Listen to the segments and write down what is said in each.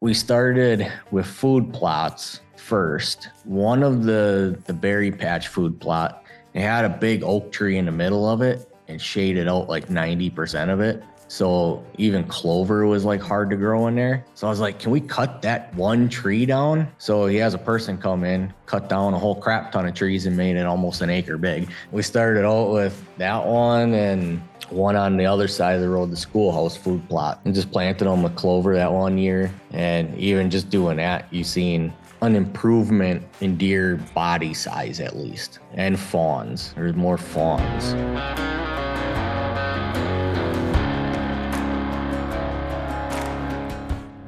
We started with food plots first. One of the berry patch food plot, it had a big oak tree in the middle of it and shaded out like 90% of it. So even clover was like hard to grow in there. So I was like, can we cut that one tree down? So he has a person come in, cut down a whole crap ton of trees and made it almost an acre big. We started out with that one and one on the other side of the road, the schoolhouse food plot, and just planted them with clover that one year. And even just doing that, you've seen an improvement in deer body size at least, and fawns. There's more fawns.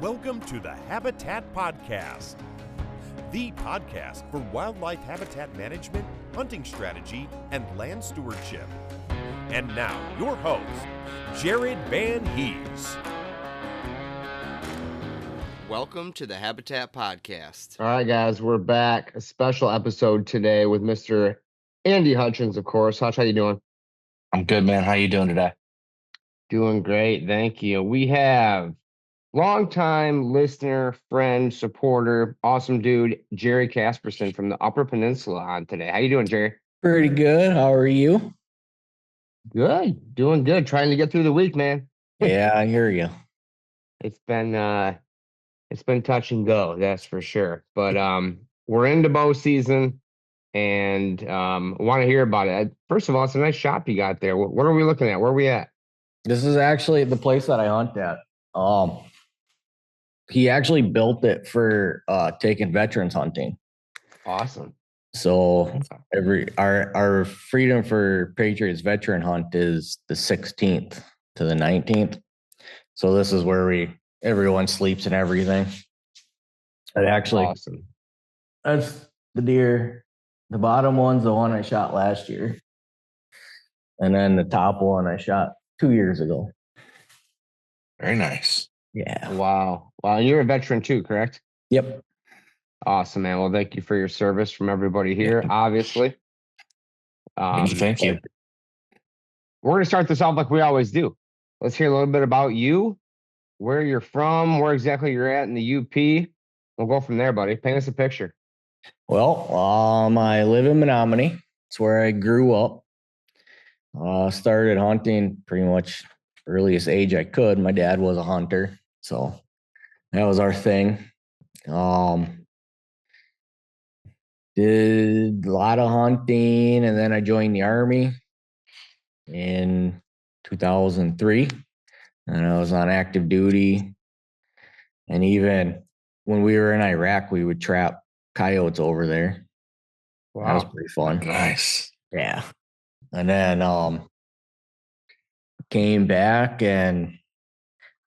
Welcome to the Habitat Podcast, the podcast for wildlife habitat management, hunting strategy, and land stewardship. And now, your host, Jared Van Hees. Welcome to the Habitat Podcast. All right, guys, we're back. A special episode today with Mr. Andy Hutchins, of course. Hutch, how you doing? I'm good, man. How you doing today? Doing great, thank you. We have longtime listener, friend, supporter, awesome dude, Gerald Casperson from the Upper Peninsula on today. How you doing, Jerry? Pretty good. How are you? Good, doing good. Trying to get through the week, man. Yeah, I hear you. It's been touch and go, that's for sure. But we're into bow season, and want to hear about it. First of all, it's a nice shop you got there. What are we looking at? Where are we at? This is actually the place that I hunt at. He actually built it for taking veterans hunting. Awesome. So our Freedom for Patriots veteran hunt is the 16th to the 19th. So this is where everyone sleeps and everything. And actually, awesome. That's the deer. The bottom one's the one I shot last year. And then the top one I shot 2 years ago. Very nice. Yeah. Wow. You're a veteran too, correct? Yep. Awesome, man. Well, thank you for your service from everybody here, obviously. Thank you. We're going to start this off like we always do. Let's hear a little bit about you, where you're from, where exactly you're at in the UP. We'll go from there, buddy. Paint us a picture. Well, I live in Menominee. It's where I grew up. Started hunting pretty much earliest age I could. My dad was a hunter, so that was our thing. Did a lot of hunting, and then I joined the Army in 2003, and I was on active duty. And even when we were in Iraq, we would trap coyotes over there. Wow. That was pretty fun. Nice. Yeah. And then came back, and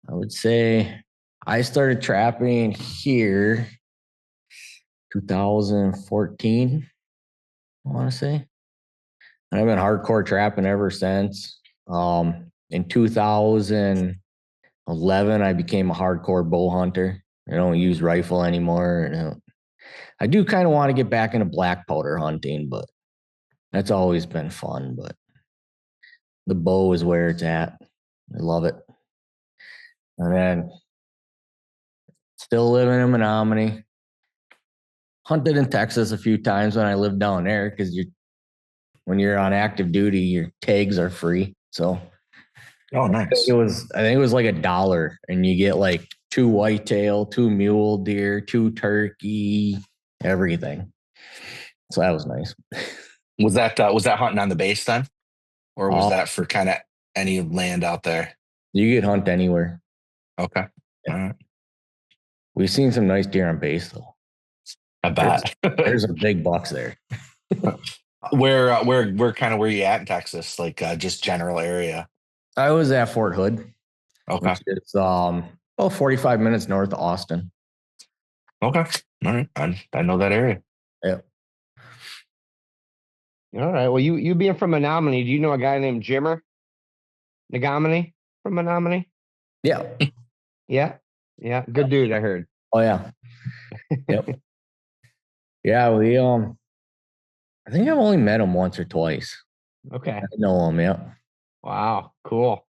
I would say I started trapping here 2014, I want to say. And I've been hardcore trapping ever since. In 2011, I became a hardcore bow hunter. I don't use rifle anymore. I do kind of want to get back into black powder hunting, but that's always been fun. But the bow is where it's at. I love it. And then still living in Menominee. Hunted in Texas a few times when I lived down there, because when you're on active duty, your tags are free. So nice. I think it was like $1, and you get like 2 whitetail, 2 mule deer, 2 turkey, everything. So that was nice. Was that hunting on the base then, or was that for kind of any land out there? You could hunt anywhere. Okay. Yeah. All right. We've seen some nice deer on base though. I bet. There's some big bucks there. Where you at in Texas? Like just general area? I was at Fort Hood. Okay. Which is 45 minutes north of Austin. Okay. All right. I know that area. Yeah. All right. Well, you being from Menominee, do you know a guy named Jimmer Nagamini from Menominee? Yeah. Yeah. Good dude, I heard. Oh yeah. Yep. Yeah, we I think I've only met him once or twice. Okay. I know him, yeah. Wow, cool.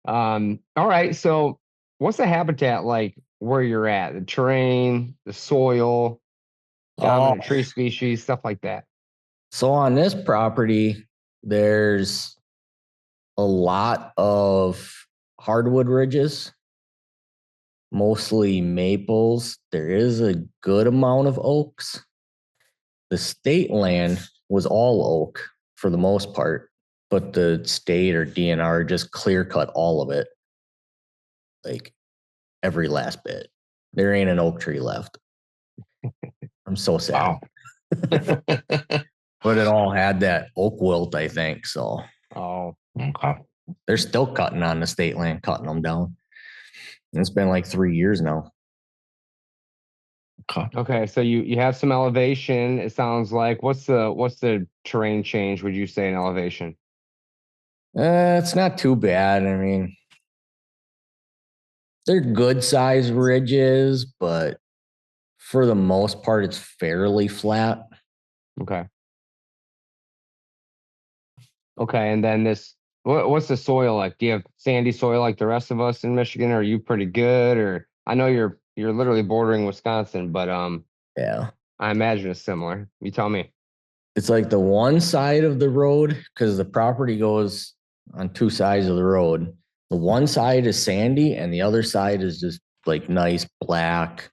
All right. So what's the habitat like where you're at, the terrain, the soil, Oh, dominant tree species, stuff like that. so on this property, there's a lot of hardwood ridges, mostly maples. There is a good amount of oaks. The state land was all oak for the most part, but the state or DNR just clear cut all of it, like every last bit. There ain't an oak tree left. I'm so sad. Wow. But it all had that oak wilt, I think. So Oh, Okay. they're still cutting on the state land, cutting them down. And it's been like 3 years now. Okay. okay. So you have some elevation. It sounds like what's the terrain change? Would you say in elevation? It's not too bad. I mean, they're good size ridges, but for the most part, it's fairly flat. Okay. Okay, and then what's the soil like? Do you have sandy soil like the rest of us in Michigan? Or are you pretty good? Or I know you're literally bordering Wisconsin, but Yeah. I imagine it's similar. You tell me. It's like the one side of the road, because the property goes on two sides of the road. The one side is sandy and the other side is just like nice black,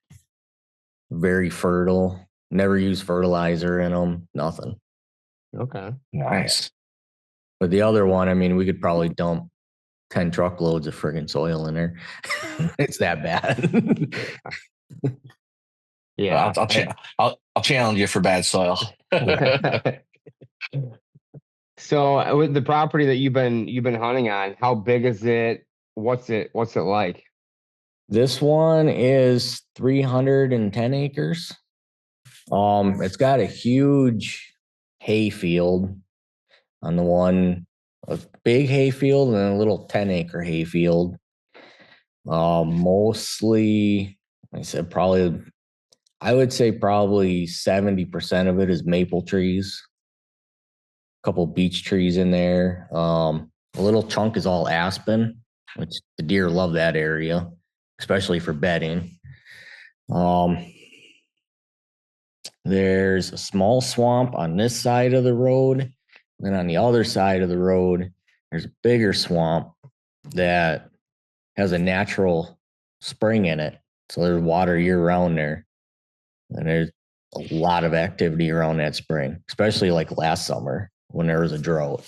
very fertile. Never use fertilizer in them, nothing. Okay. Nice. But the other one, I mean, we could probably dump 10 truckloads of friggin' soil in there. It's that bad. Yeah. I'll challenge you for bad soil. So with the property that you've been hunting on, how big is it? What's it like? This one is 310 acres. It's got a huge hay field on the one, a big hay field and a little 10-acre hay field. Mostly, I would say probably 70% of it is maple trees, a couple beech trees in there. A little chunk is all aspen, which the deer love that area, especially for bedding. There's a small swamp on this side of the road. Then on the other side of the road, there's a bigger swamp that has a natural spring in it. So there's water year round there. And there's a lot of activity around that spring, especially like last summer when there was a drought.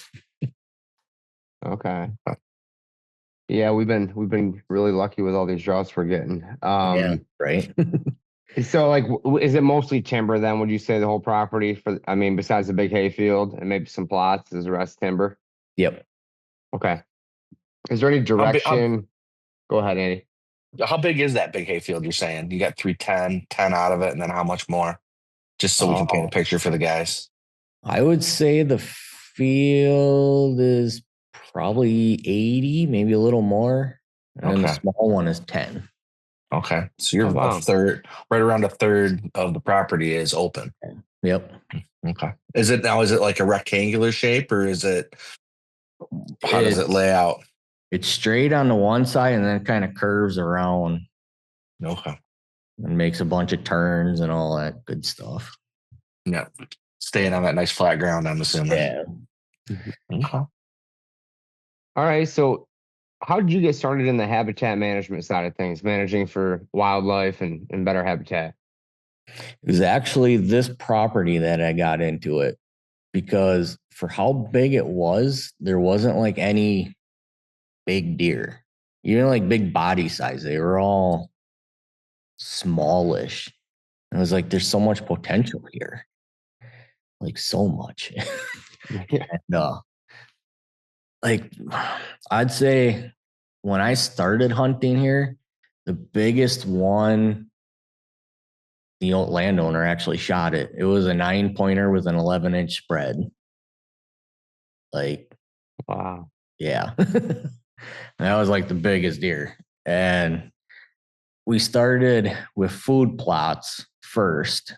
Okay. Yeah, we've been really lucky with all these droughts we're getting. Yeah, right. So like, is it mostly timber then? Would you say the whole property I mean, besides the big hay field and maybe some plots, is the rest timber? Yep. Okay. Is there any How big, direction? Go ahead, Andy. how big is that big hayfield you're saying? You got 310, 10 out of it, and then how much more? Just so we can paint a picture for the guys. I would say the field is probably 80, maybe a little more. And then the Okay. small one is 10. Okay. So you're Oh, wow. a third, right around a third of the property is open. Yep. Okay. Is it like a rectangular shape or how does it lay out? It's straight on the one side and then kind of curves around Okay. and makes a bunch of turns and all that good stuff. Yeah. Staying on that nice flat ground, I'm assuming. Yeah. Okay. All right. So how did you get started in the habitat management side of things, managing for wildlife and better habitat? It was actually this property that I got into it because for how big it was, there wasn't like any big deer, even like big body size. They were all smallish. And I was like, there's so much potential here. Like so much. Yeah. And like I'd say when I started hunting here, the biggest one, the old landowner actually shot it. It was a 9-pointer with an 11-inch spread. Like, Wow. yeah. That was like the biggest deer. And we started with food plots first.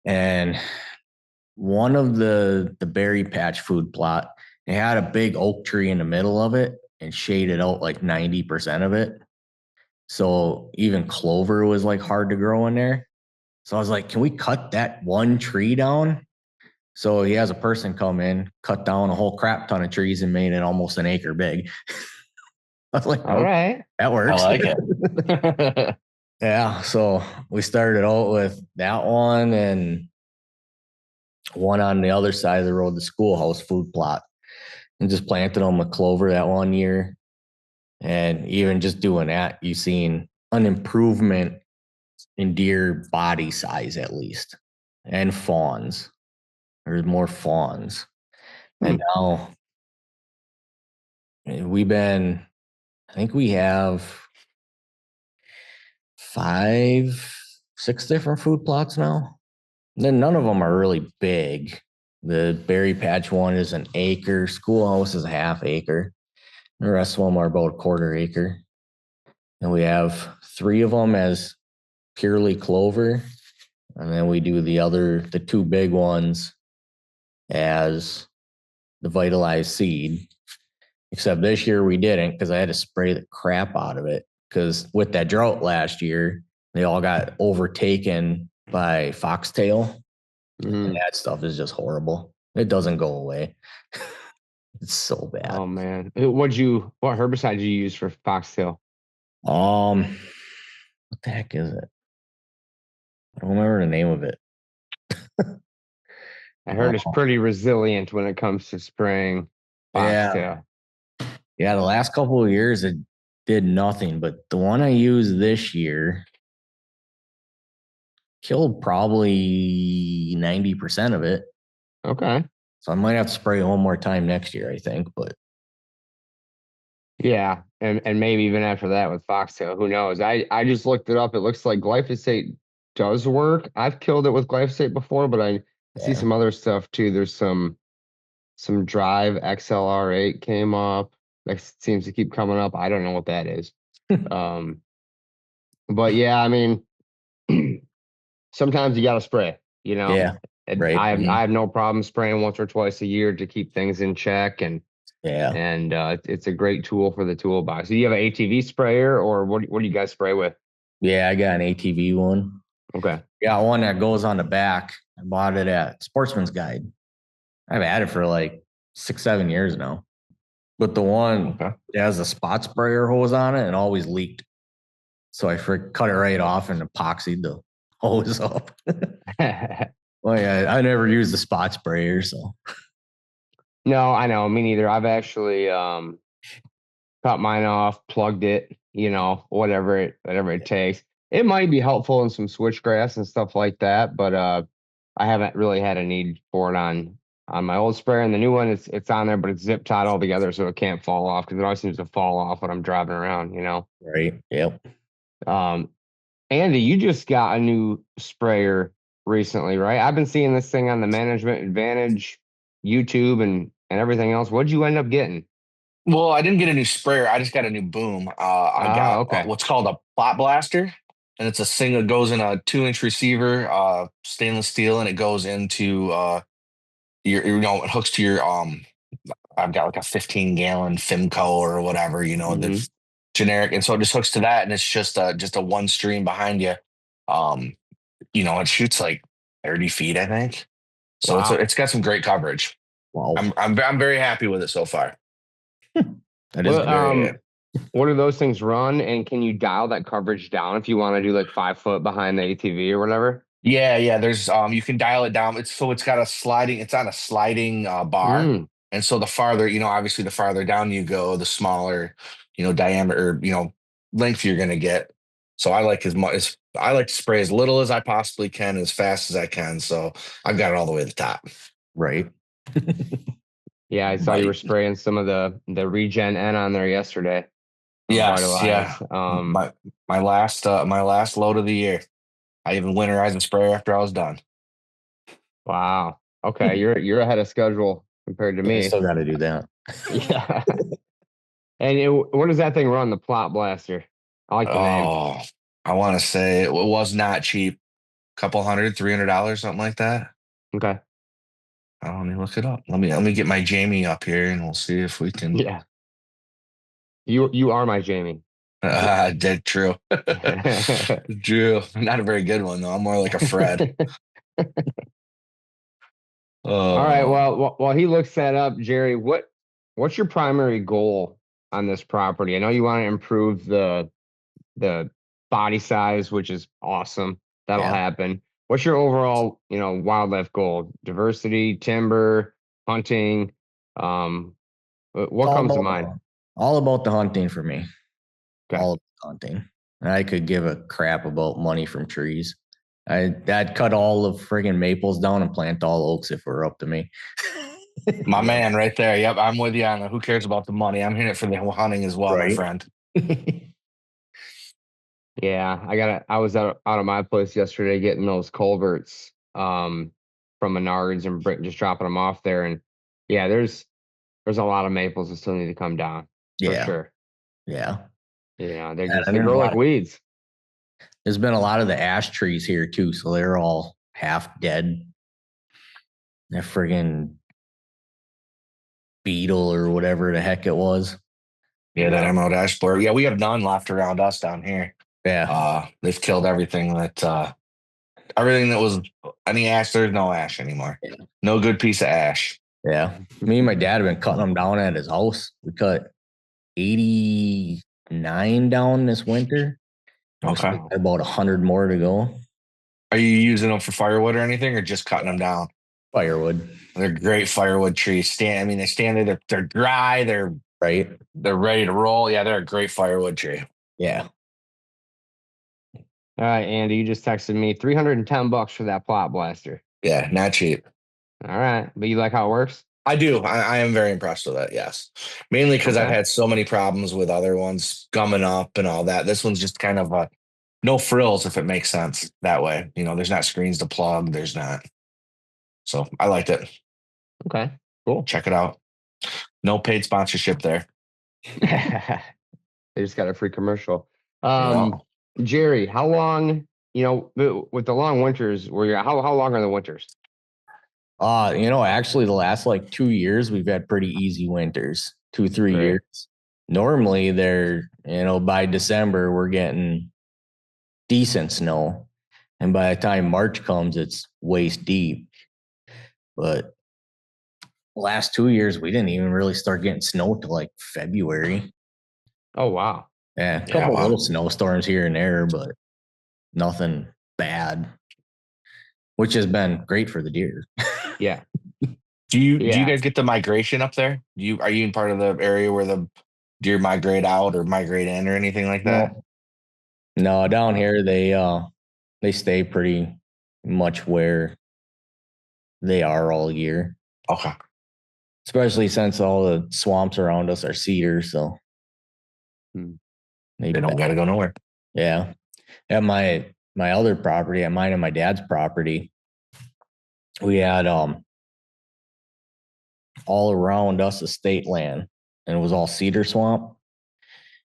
And one of the berry patch food plot, it had a big oak tree in the middle of it and shaded out like 90% of it. So even clover was like hard to grow in there. So I was like, can we cut that one tree down? So he has a person come in, cut down a whole crap ton of trees and made it almost an acre big. I was like, All right. that works. I like it. Yeah. So we started out with that one and one on the other side of the road, the schoolhouse food plot, and just planted them with clover that one year. And even just doing that, you've seen an improvement in deer body size at least, and fawns. There's more fawns. And now I think we have 5, 6 different food plots now. And then none of them are really big. The berry patch one is an acre. Schoolhouse is a half acre. The rest of them are about a quarter acre. And we have 3 of them as purely clover. And then we do the 2 big ones as the vitalized seed. Except this year we didn't because I had to spray the crap out of it. Because with that drought last year, they all got overtaken by foxtail. And that stuff is just horrible. It doesn't go away. It's so bad. Oh man. What herbicide did you use for foxtail? What the heck is it? I don't remember the name of it. I heard it's pretty resilient when it comes to spraying foxtail. Yeah, the last couple of years it did nothing, but the one I used this year killed probably 90% of it. Okay. So I might have to spray it one more time next year, I think, but yeah, and maybe even after that with foxtail, who knows? I just looked it up. It looks like glyphosate does work. I've killed it with glyphosate before, but I see some other stuff too. There's some Drive XLR8 came up. That seems to keep coming up. I don't know what that is. But yeah, I mean, sometimes you got to spray, yeah, right. I have no problem spraying once or twice a year to keep things in check, and it's a great tool for the toolbox. Do you have an ATV sprayer, or what do you guys spray with? Yeah, I got an ATV one. Okay. Got one that goes on the back. I bought it at Sportsman's Guide. I've had it for like 6, 7 years now. But the one that has a spot sprayer hose on it and always leaked. So I cut it right off and epoxied the hose up. Well, yeah, I never used the spot sprayer, so. No, I know. Me neither. I've actually cut mine off, plugged it, whatever it takes. It might be helpful in some switchgrass and stuff like that, but I haven't really had a need for it on my old sprayer. And the new one, it's on there, but it's zip tied all together, so it can't fall off because it always seems to fall off when I'm driving around, Right. Yep. Andy, you just got a new sprayer recently, right? I've been seeing this thing on the Management Advantage YouTube and everything else. What'd you end up getting? Well, I didn't get a new sprayer. I just got a new boom. I got what's called a plot blaster, and it's a thing that goes in a 2-inch receiver, stainless steel, and it goes into it hooks to your I've got like a 15-gallon Fimco or whatever, that's generic, and so it just hooks to that, and it's just a one stream behind you. It shoots like 30 feet, I think. So it's got some great coverage. Wow. I'm very happy with it so far. That is great. What do those things run, and can you dial that coverage down if you want to do like 5 foot behind the ATV or whatever? Yeah. There's you can dial it down. It's on a sliding bar. And so the farther, obviously the farther down you go, the smaller, diameter, length you're gonna get. So I like I like to spray as little as I possibly can, as fast as I can. So I've got it all the way to the top. Right. Yeah, I saw you were spraying some of the Regen N on there yesterday. Yes, yeah. My last load of the year. I even winterized the sprayer after I was done. Wow. Okay, you're ahead of schedule compared to me. I still got to do that. Yeah. And what does that thing run? The plot blaster. I like the name. Oh, I want to say it was not cheap. Couple $300, something like that. Okay. Let me look it up. Let me get my Jamie up here, and we'll see if we can. Yeah. You are my Jamie. Dead true. True. Not a very good one though. I'm more like a Fred. All right. Oh, Well, while he looks that up, Jerry, what's your primary goal on this property? I know you want to improve the body size, which is awesome. That'll Yeah. happen. What's your overall, wildlife goal? Diversity, timber, hunting. It's What comes to mind? all about the hunting for me. Okay. All about the hunting. I could give a crap about money from trees. I'd cut all the friggin' maples down and plant all oaks if it were up to me. my man right there. Yep, I'm with you on that. Who cares about the money? I'm in it for the hunting as well, my Right. friend. Yeah, I was out of my place yesterday getting those culverts from Menards and just dropping them off there, and yeah, there's a lot of maples that still need to come down for Yeah. sure. Yeah. Yeah, And they grow like weeds. There's been a lot of the ash trees here too, so they're all half dead. That friggin' beetle or whatever the heck it was. Yeah, that emerald ash borer. Yeah, we have none left around us down here. Yeah. They've killed everything that was any ash. There's no ash anymore. Yeah. No good piece of ash. Yeah. Me and my dad have been cutting them down at his house. We cut 89 down this winter. Okay. About 100 more to go. Are you using them for firewood or anything, or just cutting them down? Firewood. They're great firewood trees. They stand there. They're dry. They're ready to roll. Yeah, they're a great firewood tree. Yeah. All right, Andy, you just texted me $310 for that plot blaster. Yeah, not cheap. All right, but you like how it works? I do. I am very impressed with it. Yes, mainly because I've had so many problems with other ones gumming up and all that. This one's just kind of no frills, if it makes sense that way. There's not screens to plug. There's not. So I liked it. Okay, cool. Check it out. No paid sponsorship there. They just got a free commercial. Jerry, how long? With the long winters, how long are the winters? Actually the last like 2 years we've had pretty easy winters. 2-3 years. Normally they're, by December we're getting decent snow. And by the time March comes, it's waist deep. But last 2 years we didn't even really start getting snow till like February. Oh wow. Yeah, a couple little snowstorms here and there, but nothing bad, which has been great for the deer. Yeah. Do you guys get the migration up there? Are you in part of the area where the deer migrate out or migrate in or anything like that? No, down here they stay pretty much where they are all year. Okay. Especially since all the swamps around us are cedar, so they don't got to go nowhere. Yeah. At my other property, at mine and my dad's property, we had all around us estate land, and it was all cedar swamp.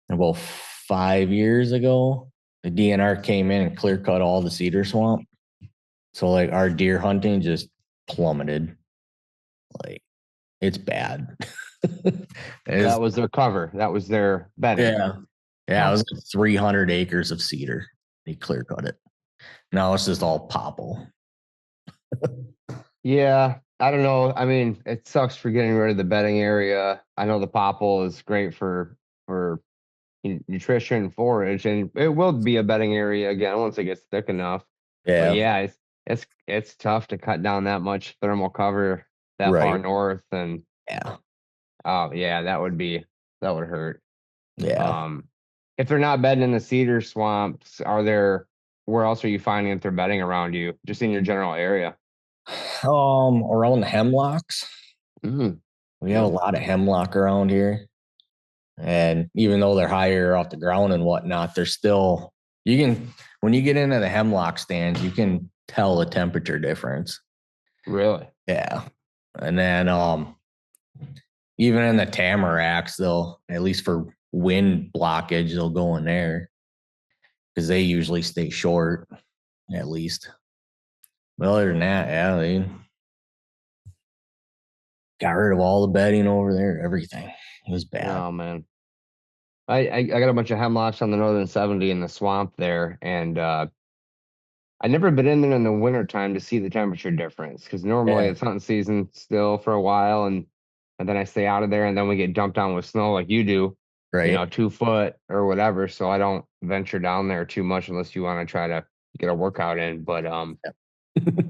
And about 5 years ago, the DNR came in and clear cut all the cedar swamp. So like our deer hunting just plummeted. Like it's bad. That was their cover. That was their bedding. Yeah. It was like 300 acres of cedar. They clear cut it. Now it's just all popple. Yeah, I don't know. I mean, it sucks for getting rid of the bedding area. I know the popple is great for nutrition and forage, and it will be a bedding area again once it gets thick enough. Yeah. But yeah, it's tough to cut down that much thermal cover that far north, and oh yeah, that would hurt. Yeah. If they're not bedding in the cedar swamps, where else are you finding if they're bedding around you? Just in your general area? Around the hemlocks. We have a lot of hemlock around here. And even though they're higher off the ground and whatnot, they're still, when you get into the hemlock stands, you can tell the temperature difference. Really? Yeah. And then even in the tamaracks, they'll, at least for wind blockage, they'll go in there because they usually stay short, at least. But other than that, yeah, they got rid of all the bedding over there, everything. It was bad. Oh man. I got a bunch of hemlocks on the northern 70 in the swamp there, and I've never been in there in the wintertime to see the temperature difference because normally Yeah. it's hunting season still for a while, and then I stay out of there, and then we get dumped on with snow like you do, Right. 2 foot or whatever. So I don't venture down there too much unless you want to try to get a workout in. But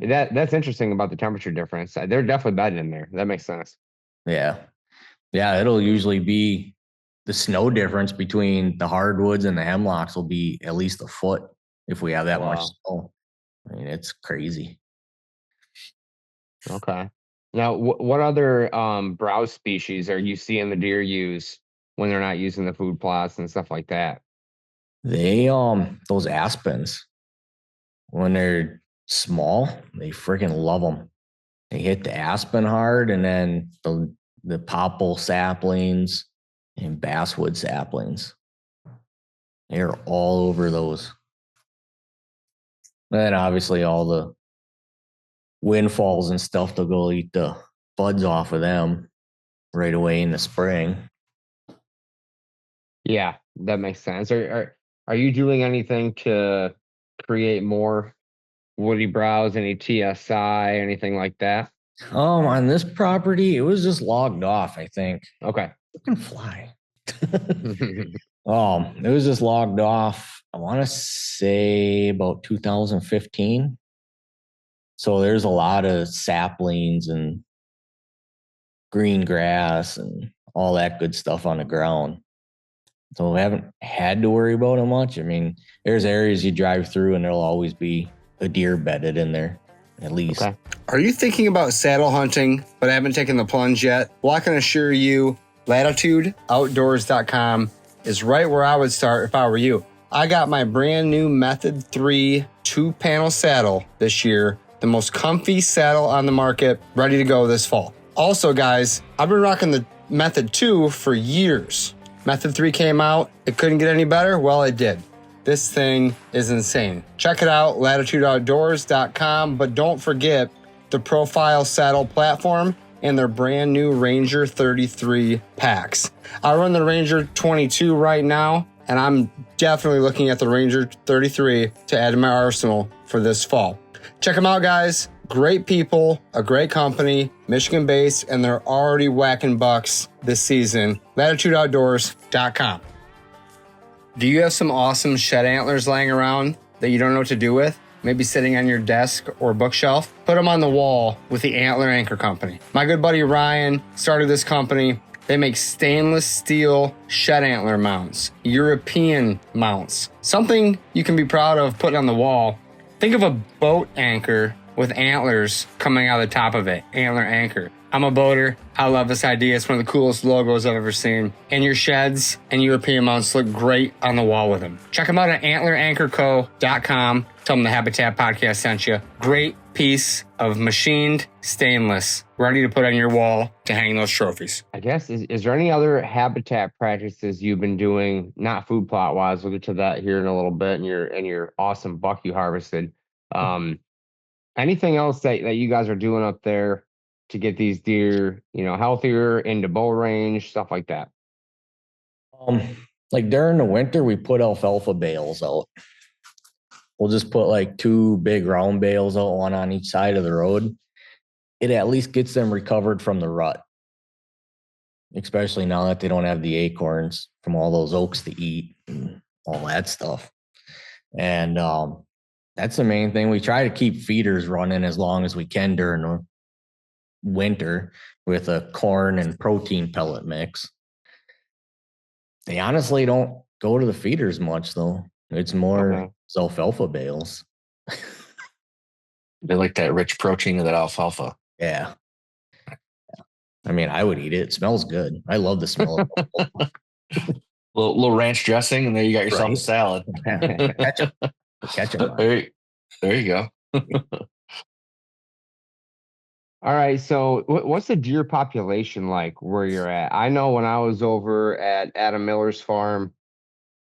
that's interesting about the temperature difference. They're definitely bedding in there. That makes sense. Yeah. Yeah. It'll usually be the snow difference between the hardwoods and the hemlocks will be at least a foot if we have that much Wow. snow. I mean, it's crazy. Okay. Now, what other browse species are you seeing the deer use when they're not using the food plots and stuff like that? They those aspens when they're small, they freaking love them. They hit the aspen hard, and then the popple saplings and basswood saplings. They're all over those. And then obviously all the windfalls and stuff, they'll go eat the buds off of them right away in the spring. Yeah, that makes sense. Are you doing anything to create more woody browse, any TSI, anything like that? On this property, it was just logged off, I think. Okay. Fucking fly. It was just logged off, I want to say about 2015. So there's a lot of saplings and green grass and all that good stuff on the ground. So we haven't had to worry about it much. I mean, there's areas you drive through and there'll always be a deer bedded in there, at least. Okay. Are you thinking about saddle hunting but haven't taken the plunge yet? Well, I can assure you, latitudeoutdoors.com is right where I would start if I were you. I got my brand new Method 3 2-panel saddle this year, the most comfy saddle on the market, ready to go this fall. Also, guys, I've been rocking the Method 2 for years. Method 3 came out, it couldn't get any better? Well, it did. This thing is insane. Check it out, latitudeoutdoors.com, but don't forget the Profile Saddle platform and their brand new Ranger 33 packs. I run the Ranger 22 right now, and I'm definitely looking at the Ranger 33 to add to my arsenal for this fall. Check them out, guys. Great people, a great company, Michigan-based, and they're already whacking bucks this season. latitudeoutdoors.com. Do you have some awesome shed antlers laying around that you don't know what to do with? Maybe sitting on your desk or bookshelf? Put them on the wall with the Antler Anchor Company. My good buddy Ryan started this company. They make stainless steel shed antler mounts, European mounts, something you can be proud of putting on the wall. Think of a boat anchor with antlers coming out of the top of it, Antler Anchor. I'm a boater. I love this idea. It's one of the coolest logos I've ever seen. And your sheds and European mounts look great on the wall with them. Check them out at antleranchorco.com. Tell them the Habitat Podcast sent you. Great piece of machined stainless ready to put on your wall to hang those trophies. I guess, is there any other habitat practices you've been doing, not food plot wise? We'll get to that here in a little bit, and your awesome buck you harvested. Anything else that you guys are doing up there to get these deer, healthier, into bow range, stuff like that? Like during the winter, we put alfalfa bales out. We'll just put like 2 big round bales out, one on each side of the road. It at least gets them recovered from the rut, especially now that they don't have the acorns from all those oaks to eat and all that stuff. And that's the main thing. We try to keep feeders running as long as we can during the winter with a corn and protein pellet mix. They honestly don't go to the feeders much, though. It's more alfalfa bales. They like that rich protein of that alfalfa. Yeah. I mean, I would eat it. It smells good. I love the smell of alfalfa. Little ranch dressing, and there you got yourself a salad. Ketchup. There you go. All right. So what's the deer population like where you're at? I know when I was over at Adam Miller's farm,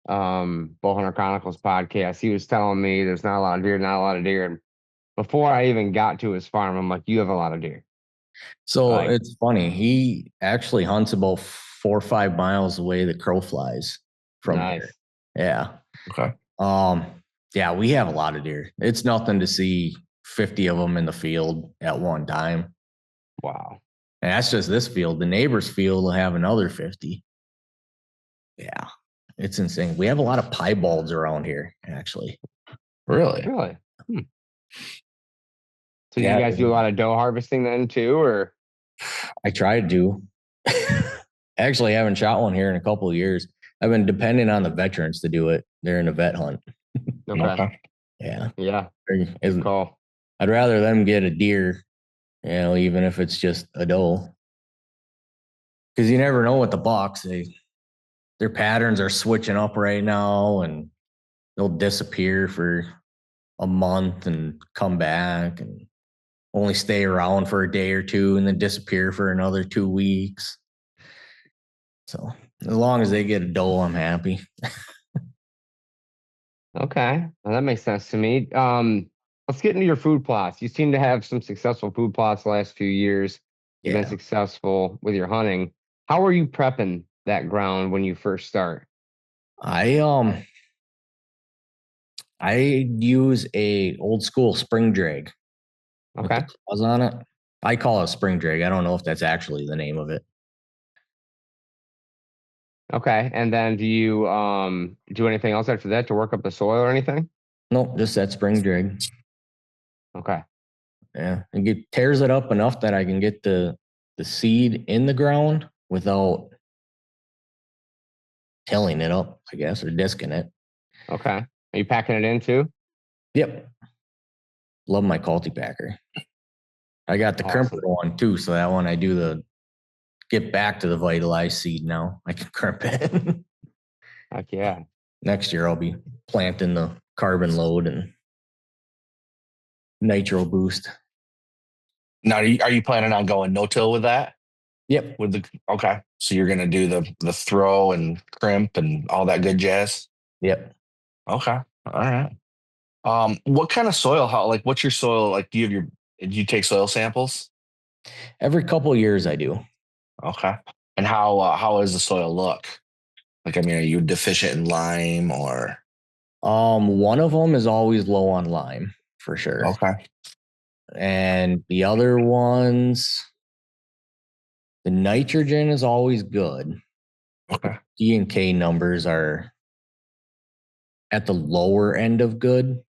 Bowhunter Chronicles podcast, he was telling me there's not a lot of deer. And before I even got to his farm, I'm like, you have a lot of deer. So it's funny. He actually hunts about 4 or 5 miles away the crow flies. from nice. here. Yeah. Okay. Yeah, we have a lot of deer. It's nothing to see 50 of them in the field at one time. Wow. And that's just this field. The neighbor's field will have another 50. Yeah, it's insane. We have a lot of piebalds around here, actually. Really? Really? So Yeah, you guys do a lot of doe harvesting then too, or? I tried to. Actually, I haven't shot one here in a couple of years. I've been depending on the veterans to do it. They're in a vet hunt. Okay. Yeah. Yeah. Good call. I'd rather them get a deer, even if it's just a doe. Because you never know with the bucks. Their patterns are switching up right now, and they'll disappear for a month and come back and only stay around for a day or two and then disappear for another 2 weeks. So as long as they get a doe, I'm happy. Okay. Well, that makes sense to me. Let's get into your food plots. You seem to have some successful food plots the last few years. You've been successful with your hunting. How are you prepping that ground when you first start? I use a old school spring drag. Okay. With the claws on it. I call it a spring drag. I don't know if that's actually the name of it. Okay. And then do you do anything else after that to work up the soil or anything? Nope, just that spring drag. Okay. Yeah. It tears it up enough that I can get the seed in the ground without tilling it up, I guess, or disking it. Okay. Are you packing it in too? Yep. Love my cultipacker. I got the crimper one too, so that one I do get back to the vitalized seed now. I can crimp it. Heck yeah. Next year I'll be planting the carbon load and nitro boost. Now, are you planning on going no-till with that? Yep. Okay. So you're gonna do the throw and crimp and all that good jazz? Yep. Okay. All right. What kind of soil? What's your soil like? Do you take soil samples? Every couple of years I do. Okay. And how does the soil look? Like, I mean, are you deficient in lime or? One of them is always low on lime for sure. Okay. And the other ones, the nitrogen is always good. Okay. D and K numbers are at the lower end of good.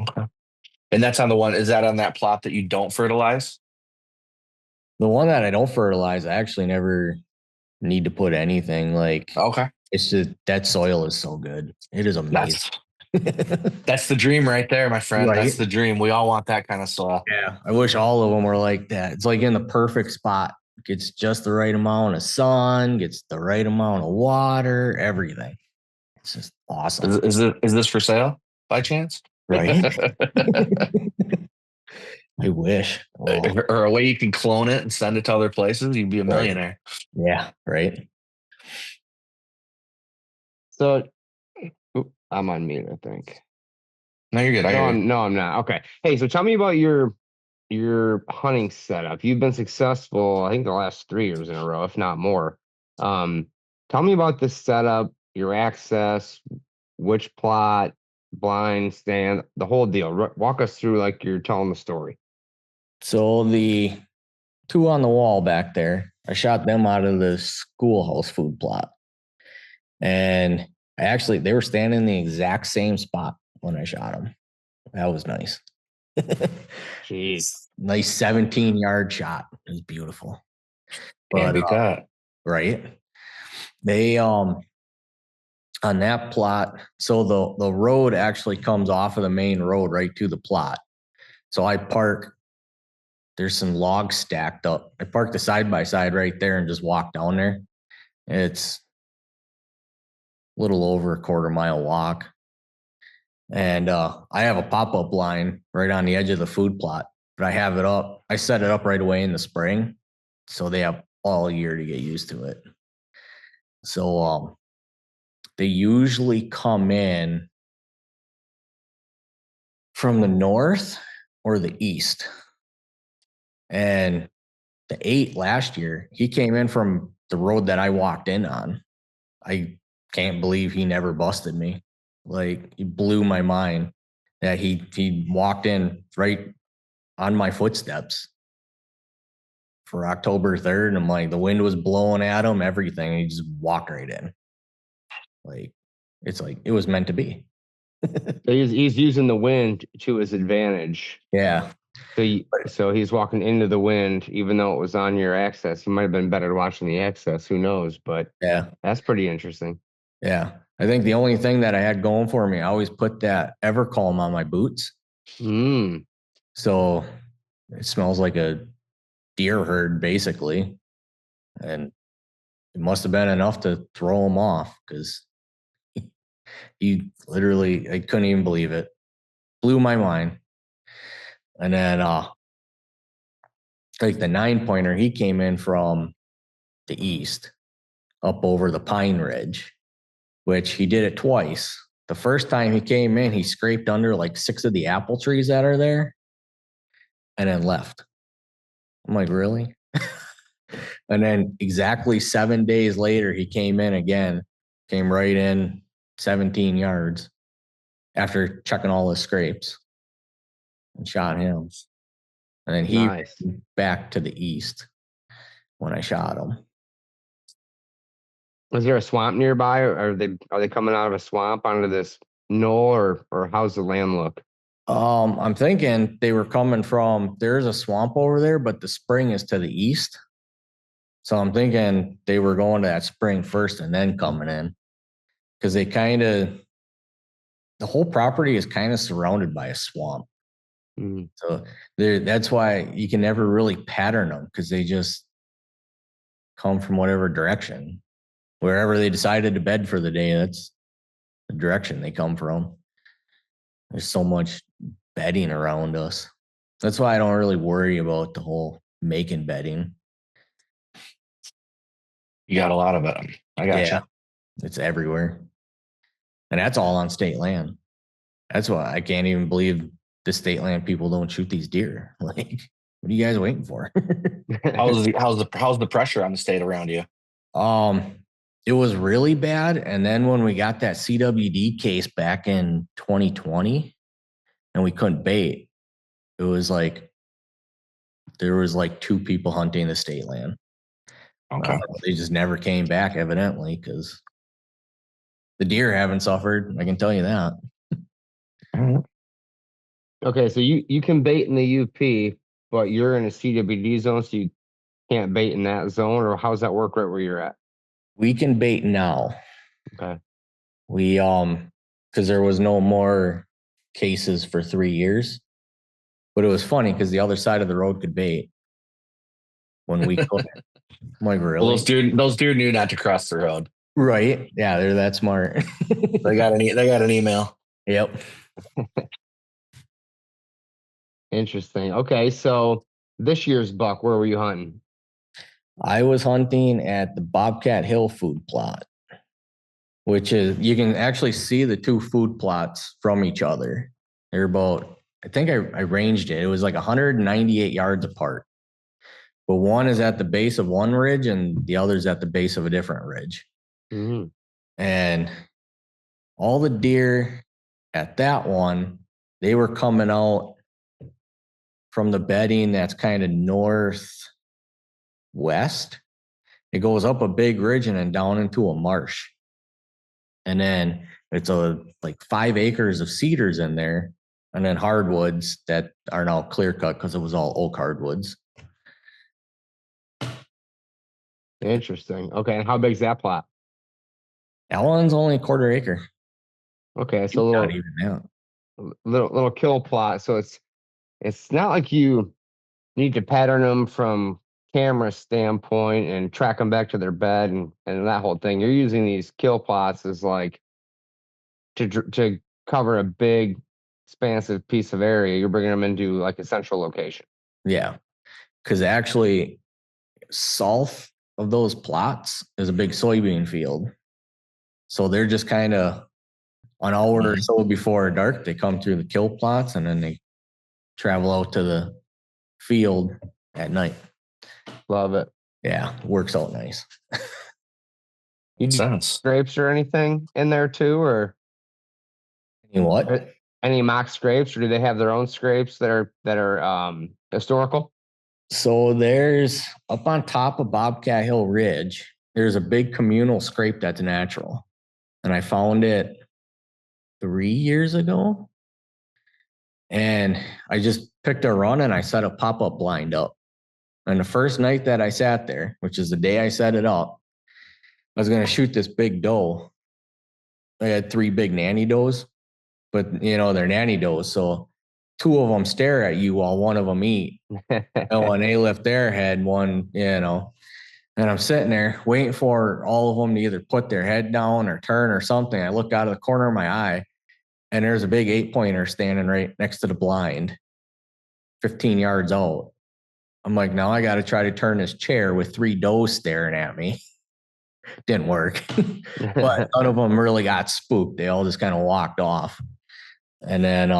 Okay. And that's on the one, is that on that plot that you don't fertilize? The one that I don't fertilize, I actually never need to put anything. Okay. It's just that soil is so good. It is amazing. That's the dream right there, my friend. Right? That's the dream. We all want that kind of soil. Yeah. I wish all of them were like that. It's like in the perfect spot. Gets just the right amount of sun, gets the right amount of water, everything. It's just awesome. Is this for sale by chance? Right? I wish. Oh. Or a way you can clone it and send it to other places, you'd be a millionaire. Yeah, right. So I'm on mute, I think. No, you're good. No, I'm not. Okay. Hey, so tell me about your hunting setup. You've been successful, I think, the last 3 years in a row, if not more. Tell me about this setup, your access, which plot, blind, stand, the whole deal. Walk us through like you're telling the story. So the two on the wall back there, I shot them out of the schoolhouse food plot. And they were standing in the exact same spot when I shot them. That was nice. Jeez. Nice 17-yard shot. It was beautiful. Can't beat that. Right. They on that plot, so the road actually comes off of the main road right to the plot. So I park, there's some logs stacked up. I parked the side-by-side right there and just walk down there. It's a little over a quarter-mile walk. And I have a pop-up line right on the edge of the food plot, but I have it up. I set it up right away in the spring, so they have all year to get used to it. So they usually come in from the north or the east. And the 8 last year, he came in from the road that I walked in on. I can't believe he never busted me. Like, it blew my mind that he walked in right on my footsteps for October 3rd. And I'm like, the wind was blowing at him, everything. He just walked right in. Like, it's like it was meant to be. He's using the wind to his advantage. Yeah. So he's walking into the wind, even though it was on your access. He might have been better watching the access. Who knows? But yeah, that's pretty interesting. Yeah. I think the only thing that I had going for me, I always put that Evercalm on my boots. So it smells like a deer herd, basically. And it must have been enough to throw him off because he literally, I couldn't even believe it. Blew my mind. And then, like the 9-pointer, he came in from the east up over the Pine Ridge, which he did it twice. The first time he came in, he scraped under like 6 of the apple trees that are there and then left. I'm like, really? And then exactly 7 days later, he came in again, came right in 17 yards after checking all the scrapes and shot him. And then he Nice. back to the east when I shot him. Is there a swamp nearby, or are they coming out of a swamp onto this knoll, or how's the land look? I'm thinking they were coming from, there's a swamp over there, but the spring is to the east. So I'm thinking they were going to that spring first and then coming in, because the whole property is kind of surrounded by a swamp. So that's why you can never really pattern them, because they just come from whatever direction. Wherever they decided to bed for the day, that's the direction they come from. There's so much bedding around us. That's why I don't really worry about the whole making bedding. You got a lot of it. I got you. It's everywhere. And that's all on state land. That's why I can't even believe the state land people don't shoot these deer. Like, what are you guys waiting for? How's the pressure on the state around you? It was really bad. And then when we got that CWD case back in 2020 and we couldn't bait, it was like there was like 2 people hunting the state land. Okay. They just never came back, evidently, because the deer haven't suffered. I can tell you that. Okay, so you can bait in the UP, but you're in a CWD zone, so you can't bait in that zone, or how's that work right where you're at? We can bait now. Okay. We because there was no more cases for 3 years. But it was funny because the other side of the road could bait when we couldn't. I'm like, really? Well, those deer knew not to cross the road. Right. Yeah, they're that smart. They got an email. Yep. Interesting. Okay, so this year's buck, where were you hunting? I was hunting at the Bobcat Hill food plot, which is, you can actually see the 2 food plots from each other. They're about, I think I ranged it. It was like 198 yards apart. But one is at the base of one ridge and the other's at the base of a different ridge. Mm-hmm. And all the deer at that one, they were coming out from the bedding that's kind of northwest. It goes up a big ridge and then down into a marsh. And then it's like 5 acres of cedars in there, and then hardwoods that are now clear cut because it was all oak hardwoods. Interesting. Okay, and how big's that plot? That one's only a 1/4 acre. Okay, so little kill plot. So it's not like you need to pattern them from camera standpoint and track them back to their bed and that whole thing. You're using these kill plots as like to cover a big expansive piece of area. You're bringing them into like a central location. Yeah, because actually south of those plots is a big soybean field. So they're just kind of an hour or so before dark, they come through the kill plots and then they travel out to the field at night. Love it. Yeah, works out nice. You do Sense. scrapes or anything in there too, or What? any mock scrapes, or do they have their own scrapes that are historical? So there's up on top of Bobcat Hill Ridge, there's a big communal scrape that's natural. And I found it 3 years ago. And I just picked a run and I set a pop-up blind up. And the first night that I sat there, which is the day I set it up, I was going to shoot this big doe. I had 3 big nanny does, but they're nanny does. So 2 of them stare at you while 1 of them eat. And when they lift their head, one, and I'm sitting there waiting for all of them to either put their head down or turn or something. I look out of the corner of my eye and there's a big 8-pointer standing right next to the blind, 15 yards out. I'm like, now I got to try to turn this chair with 3 does staring at me. Didn't work. But none of them really got spooked. They all just kind of walked off. And then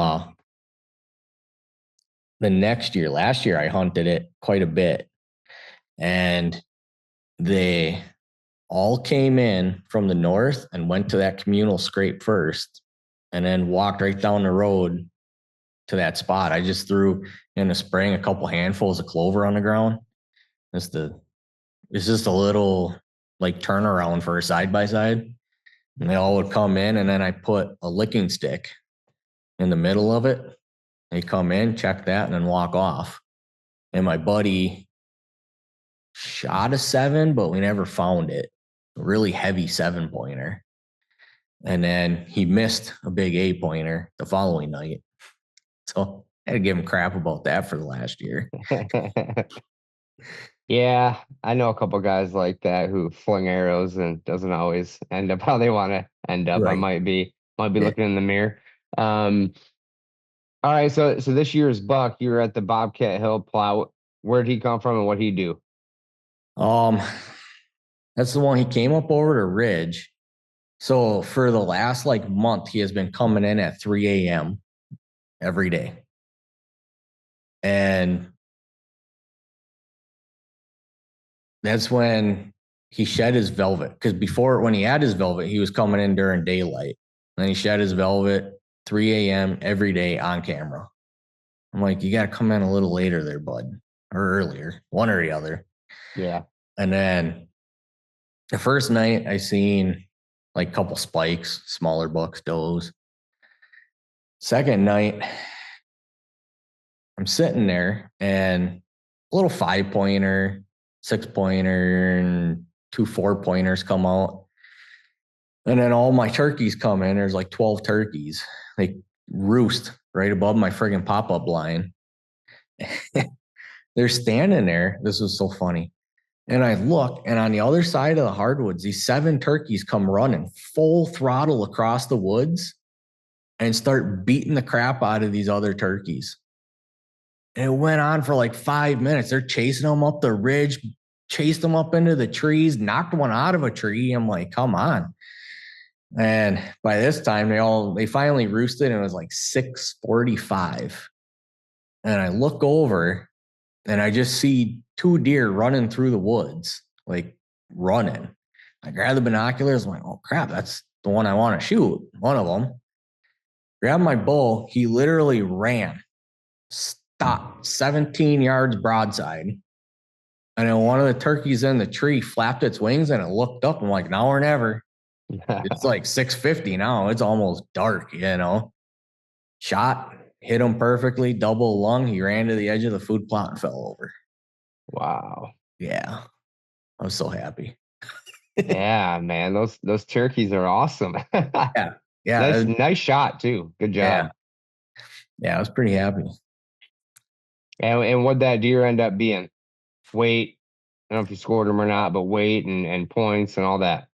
last year, I hunted it quite a bit. And they all came in from the north and went to that communal scrape first and then walked right down the road to that spot. I just threw in the spring a couple handfuls of clover on the ground. It's just a little like turnaround for a side-by-side. And they all would come in, and then I put a licking stick in the middle of it. They come in, check that, and then walk off. And my buddy shot a 7, but we never found it. A really heavy 7-pointer. And then he missed a big 8-pointer the following night. So I had to give him crap about that for the last year. Yeah, I know a couple guys like that who fling arrows and doesn't always end up how they want to end up. Right. I might be looking in the mirror. All right, so this year's buck, you were at the Bobcat Hill Plow. Where'd he come from and what'd he do? That's the one. He came up over to Ridge. So for the last month, he has been coming in at 3 a.m. every day. And that's when he shed his velvet. Because before, when he had his velvet, he was coming in during daylight. And then he shed his velvet 3 a.m. every day on camera. I'm like, you got to come in a little later there, bud. Or earlier, one or the other. Yeah. And then the first night I seen a couple spikes, smaller bucks, does. Second night, I'm sitting there and a little 5-pointer, 6-pointer, and 2 4-pointers come out. And then all my turkeys come in. There's 12 turkeys. They roost right above my friggin' pop-up blind. They're standing there. This was so funny. And I look, and on the other side of the hardwoods, these 7 turkeys come running full throttle across the woods and start beating the crap out of these other turkeys. And it went on for 5 minutes. They're chasing them up the ridge, chased them up into the trees, knocked one out of a tree. I'm like, come on. And by this time, they finally roosted, and it was 6:45. And I look over, and I just see 2 deer running through the woods, running. I grab the binoculars. I'm like, oh, crap, that's the one I want to shoot. One of them. Grab my bow. He literally ran, stopped 17 yards broadside. And then one of the turkeys in the tree flapped its wings, and it looked up. I'm like, now or never. It's 6:50 now. It's almost dark, Shot, hit him perfectly, double lung. He ran to the edge of the food plot and fell over. Wow. Yeah. I was so happy. Yeah, man. Those turkeys are awesome. Yeah. Nice shot too. Good job. Yeah, I was pretty happy. And what'd that deer end up being? Weight. I don't know if you scored him or not, but weight and points and all that.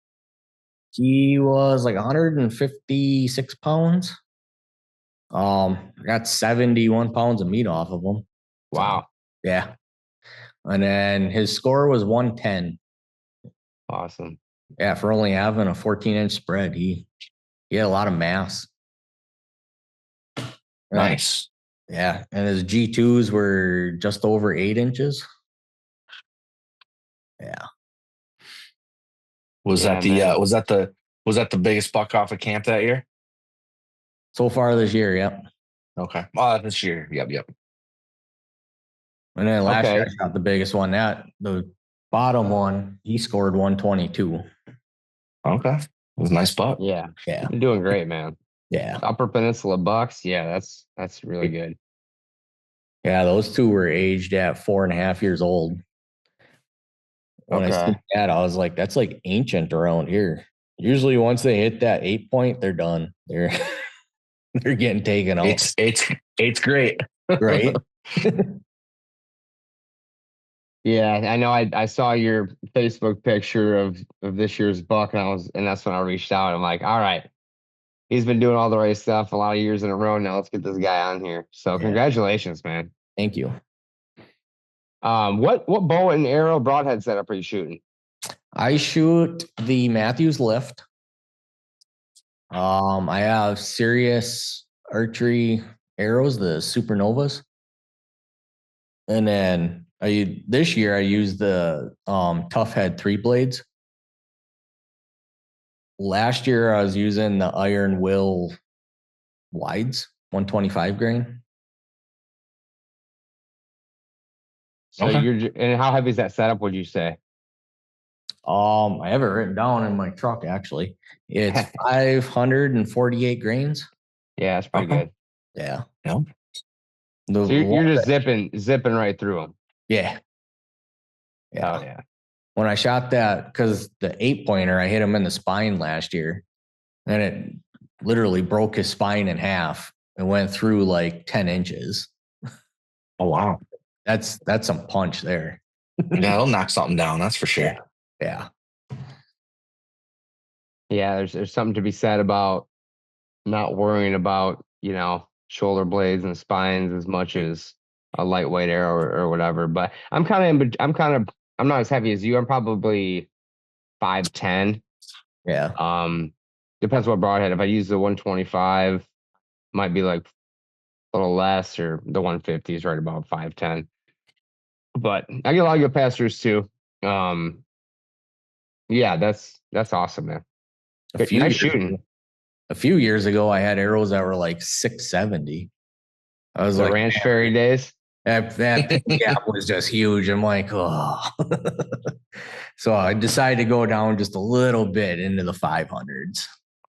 He was 156 pounds. I got 71 pounds of meat off of him. Wow. So, yeah. And then his score was 110. Awesome. Yeah, for only having a 14-inch spread, he had a lot of mass. Nice. Yeah, and his G2s were just over 8 inches. Yeah. Was that the biggest buck off of camp that year? So far this year, yep. Okay. This year. Yep. And then last year I shot the biggest one. The bottom one, he scored 122. Okay. It was a nice buck. Yeah. Yeah. You're doing great, man. Yeah. Upper Peninsula bucks. Yeah, that's really good. Yeah, those two were aged at 4.5 years old. When I see that, I was like, that's like ancient around here. Usually once they hit that 8 point, they're done. They're getting taken out. Eight's great. Right. Yeah, I know. I saw your Facebook picture of this year's buck, and that's when I reached out. I'm like, all right, he's been doing all the right stuff a lot of years in a row. Now let's get this guy on here. So congratulations, man. Thank you. What bow and arrow broadhead setup are you shooting? I shoot the Matthews lift. I have Sirius archery arrows, the Supernovas. And then this year I used the Tough Head 3 blades. Last year I was using the Iron Will wides, 125 grain. So and how heavy is that setup, would you say? I have it written down in my truck, actually. It's 548 grains. Yeah, that's pretty good. Yeah. So you're just zipping right through them. Yeah. Yeah. Oh, yeah. When I shot that, because the 8-pointer, I hit him in the spine last year, and it literally broke his spine in half and went through like 10 inches. Oh, wow. That's some punch there. Yeah, it'll knock something down. That's for sure. Yeah. Yeah, there's something to be said about not worrying about, shoulder blades and spines as much as a lightweight arrow or whatever. But I'm not as heavy as you. I'm probably 5'10". Yeah. Depends what broadhead. If I use the 125, might be like a little less, or the 150 is right about 5'10". But I get a lot of good passers too. Yeah, that's awesome, man. Nice shooting. A few years ago, I had arrows that were like 670. I was like, Ranch Fairy days. That gap was just huge. I'm like, oh. So I decided to go down just a little bit into the 500s.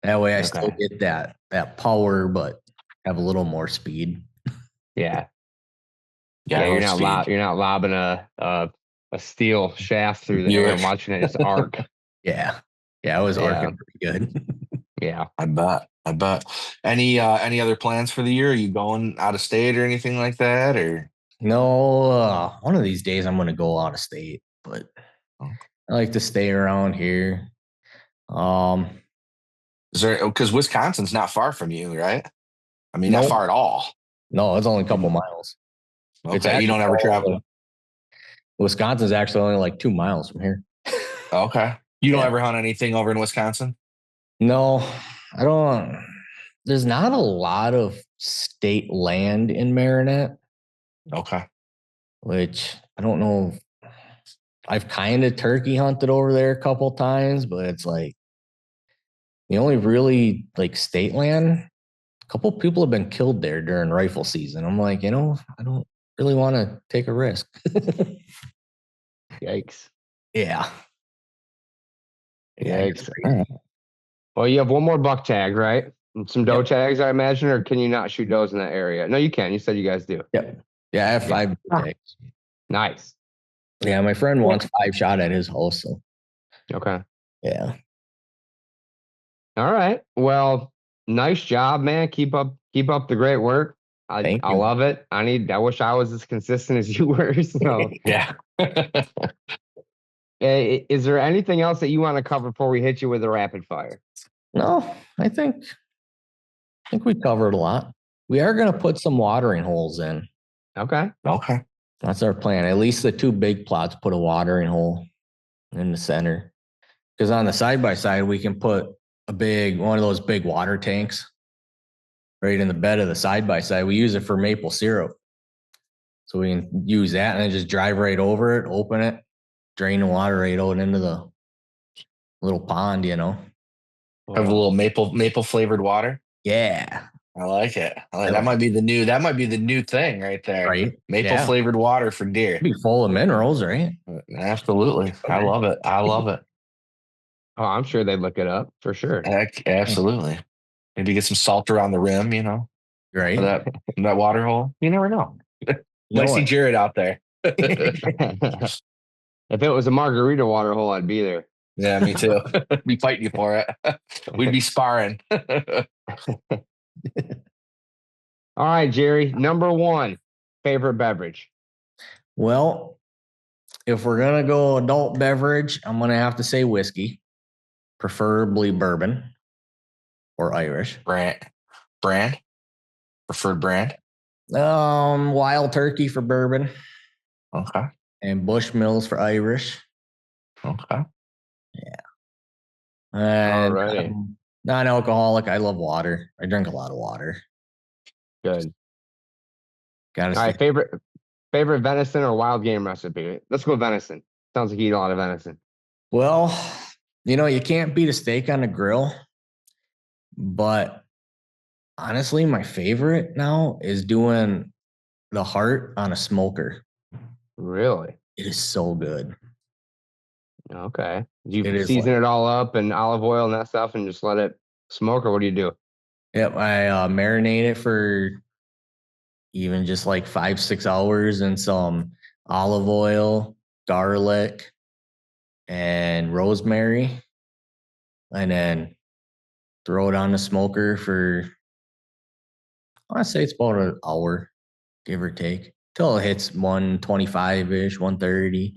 That way I still get that power, but have a little more speed. Yeah. Yeah, you're not lobbing a steel shaft through the air and watching it just arc. Yeah. Yeah, it was arcing pretty good. Yeah. I bet. Any other plans for the year? Are you going out of state or anything like that? Or no, one of these days I'm gonna go out of state, but I like to stay around here. Is there, because Wisconsin's not far from you, right? I mean, not far at all. No, it's only a couple miles. Okay, you don't ever travel. Wisconsin's actually only like 2 miles from here. Okay. You don't ever hunt anything over in Wisconsin? No, I don't. There's not a lot of state land in Marinette. Okay. Which I don't know. I've kind of turkey hunted over there a couple times, but it's like the only really like state land. A couple people have been killed there during rifle season. I'm like, I don't really want to take a risk. Yikes. Yeah. Yikes. Well, you have one more buck tag, right? And some doe tags, I imagine, or can you not shoot does in that area? No, you can. You said you guys do. Yep. Yeah, I have 5 tags. Nice. Yeah, my friend wants 5 shot at his house. So. Okay. Yeah. All right. Well, nice job, man. Keep up the great work. I love it. I wish I was as consistent as you were. So yeah. Is there anything else that you want to cover before we hit you with a rapid fire? No, I think we covered a lot. We are going to put some watering holes in. Okay. That's our plan. At least the 2 big plots, put a watering hole in the center. Because on the side-by-side, we can put one of those big water tanks right in the bed of the side-by-side. We use it for maple syrup. So we can use that and then just drive right over it, open it, drain the water right out into little pond, you know. Have a little maple flavored water. Yeah. I like it. That might be the new thing right there. Right. Maple flavored water for deer. It'd be full of minerals, right? Absolutely. I love it. Oh, I'm sure they'd look it up for sure. Heck, absolutely. Maybe get some salt around the rim, you know, Right. that water hole. You never know. Might see Jared out there. If it was a margarita water hole, I'd be there. Yeah, me too. Be fighting you for it. We'd be sparring. All right, Jerry. Number 1, favorite beverage. Well, if we're gonna go adult beverage, I'm gonna have to say whiskey, preferably bourbon or Irish. Brand? Preferred brand? Wild Turkey for bourbon. Okay. And Bushmills for Irish. Okay. Yeah. And Alrighty. Non-alcoholic. I love water. I drink a lot of water. Good. All right, favorite venison or wild game recipe? Let's go venison. Sounds like you eat a lot of venison. Well, you can't beat a steak on the grill, but honestly, my favorite now is doing the heart on a smoker. Really? It is so good. Okay. Do you season it all up and olive oil and that stuff and just let it smoke, or what do you do? Yep, I marinate it for even just like 5-6 hours in some olive oil, garlic, and rosemary, and then throw it on the smoker for, I want to say it's about an hour, give or take, till it hits 125-ish, 130.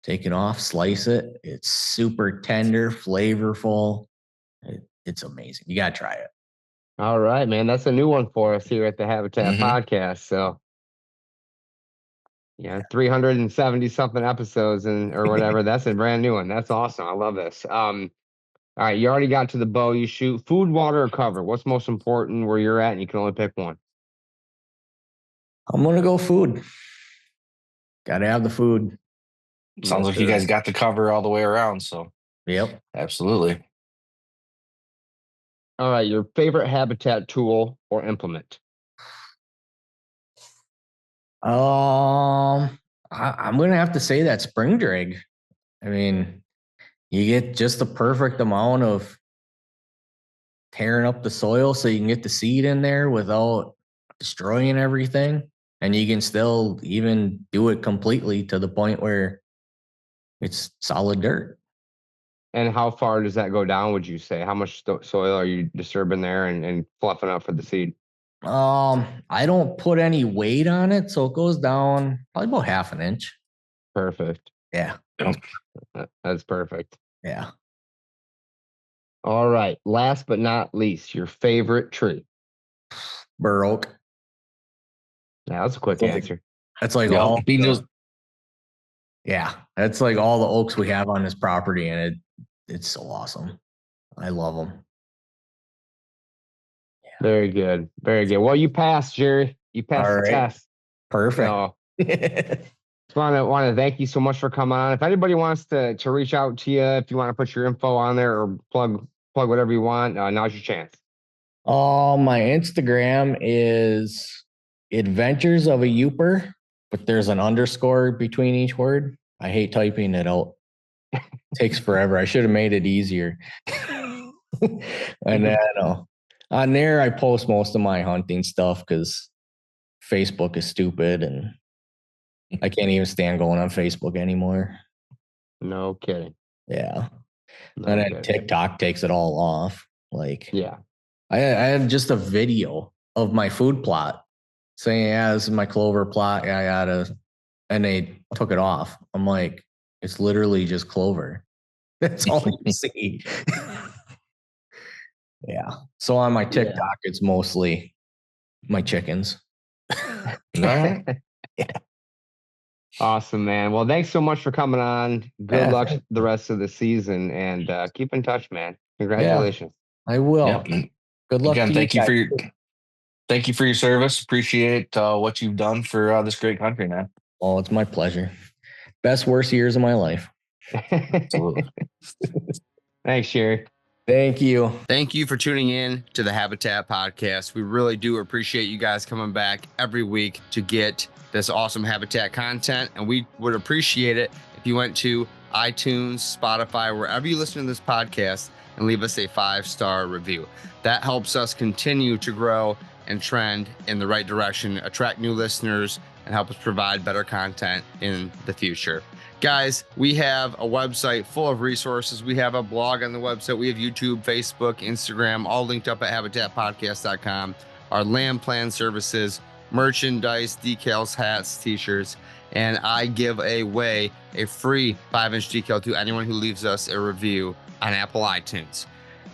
Take it off, slice it. It's super tender, flavorful. It's amazing. You got to try it. All right, man. That's a new one for us here at the Habitat Podcast. So, 370 something episodes or whatever. That's a brand new one. That's awesome. I love this. All right, you already got to the bow. You shoot. Food, water, or cover? What's most important where you're at, and you can only pick one? I'm going to go food. Got to have the food. Sounds like you guys got the cover all the way around. So, yep. Absolutely. All right, your favorite habitat tool or implement? I'm going to have to say that spring drag. I mean, you get just the perfect amount of tearing up the soil so you can get the seed in there without destroying everything. And you can still even do it completely to the point where it's solid dirt. And how far does that go down, would you say? How much soil are you disturbing there and fluffing up for the seed? I don't put any weight on it, so it goes down probably about 1/2 inch. Perfect. Yeah. That's perfect. Yeah. All right. Last but not least, your favorite tree? Bur oak. Yeah, that's a quick answer. That's like all. Yeah, that's like all the oaks we have on this property, and it's so awesome. I love them. Yeah. Very good. Very good. Well, you passed, Jerry. You passed the test. Perfect. So, just want to thank you so much for coming on. If anybody wants to reach out to you, if you want to put your info on there or plug whatever you want, now's your chance. My Instagram is Adventures of a Youper, but there's an underscore between each word. I hate typing it out. It takes forever. I should have made it easier. And then on there, I post most of my hunting stuff because Facebook is stupid and I can't even stand going on Facebook anymore. No kidding. Yeah. And then TikTok takes it all off. Yeah. I had just a video of my food plot saying, yeah, this is my clover plot. Yeah, and they took it off. I'm like, it's literally just clover. That's all you see. Yeah. So on my TikTok, it's mostly my chickens. Yeah. Awesome, man. Well, thanks so much for coming on. Good luck the rest of the season, and keep in touch, man. Congratulations. Yeah, I will. Yep. Good luck. Again, thank you for your service. Appreciate what you've done for this great country, man. Oh, it's my pleasure. Best, worst years of my life. Absolutely. Thanks, Sherry. Thank you. Thank you for tuning in to the Habitat Podcast. We really do appreciate you guys coming back every week to get this awesome Habitat content. And we would appreciate it if you went to iTunes, Spotify, wherever you listen to this podcast, and leave us a 5-star review. That helps us continue to grow and trend in the right direction, attract new listeners, and help us provide better content in the future. Guys, we have a website full of resources. We have a blog on the website. We have YouTube, Facebook, Instagram, all linked up at habitatpodcast.com. Our land plan services, merchandise, decals, hats, t-shirts, and I give away a free 5-inch decal to anyone who leaves us a review on Apple iTunes.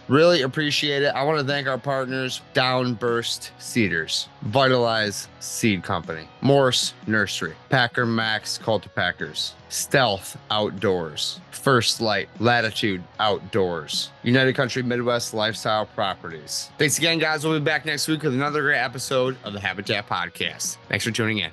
Really appreciate it. I want to thank our partners, Downburst Cedars, Vitalize Seed Company, Morse Nursery, Packer Max Cultipackers, Stealth Outdoors, First Light Latitude Outdoors, United Country Midwest Lifestyle Properties. Thanks again, guys. We'll be back next week with another great episode of the Habitat Podcast. Thanks for tuning in.